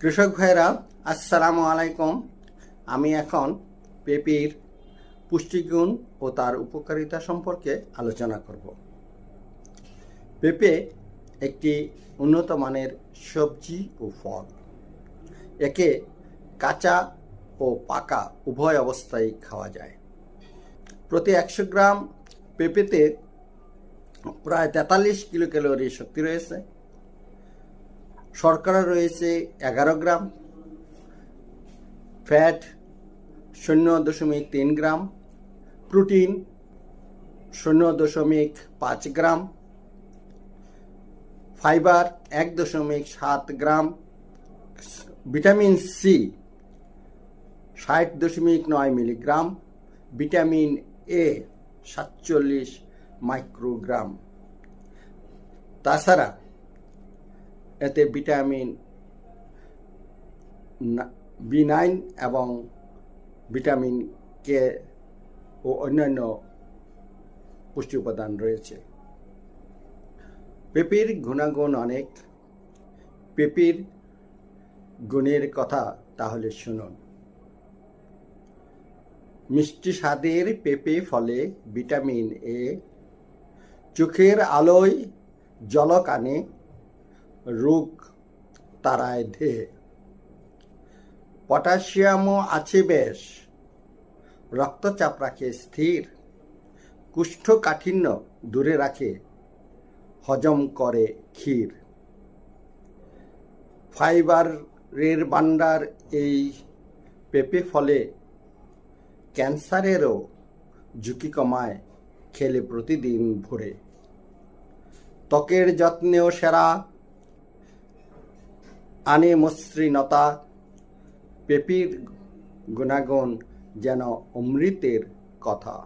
কৃষক ভাইরা আসসালামু আলাইকুম। আমি এখন পেঁপের পুষ্টিগুণ ও তার উপকারিতা সম্পর্কে আলোচনা করব। পেঁপে একটি উন্নত মানের সবজি ও ফল। একে কাঁচা ও পাকা উভয় অবস্থায় খাওয়া যায়। প্রতি 100 গ্রাম পেঁপেতে প্রায় 43 কিলো ক্যালোরি শক্তি রয়েছে। শর্করা রয়েছে 11 gram, fat 0.3 gram, protein 0.5 gram, fibre 1.7 gram, vitamin C 60.9 milligram, vitamin A 47 microgram. তাছাড়া এতে ভিটামিন B9 এবং ভিটামিন কে ও অন্যান্য পুষ্টি উপাদান রয়েছে। পেঁপের গুণাগুণ অনেক। পেঁপের গুণের কথা তাহলে শুনুন। মিষ্টি স্বাদের পেঁপে ফলে ভিটামিন এ চোখের আলোয় ঝলক আনে, রোগ তাড়ায় দেহে। পটাশিয়ামও আছে বেশ, রক্তচাপ রাখে স্থির, কোষ্ঠকাঠিন্য দূরে রাখে, হজম করে ক্ষীর। ফাইবারের ভান্ডার এই পেঁপে ফলে ক্যান্সারেরও ঝুঁকি কমায় খেলে প্রতিদিন ভোরে। ত্বকের যত্নেও সেরা, আনে মসৃণতা। পেঁপের গুণাগুণ যেন অমৃতের কথা।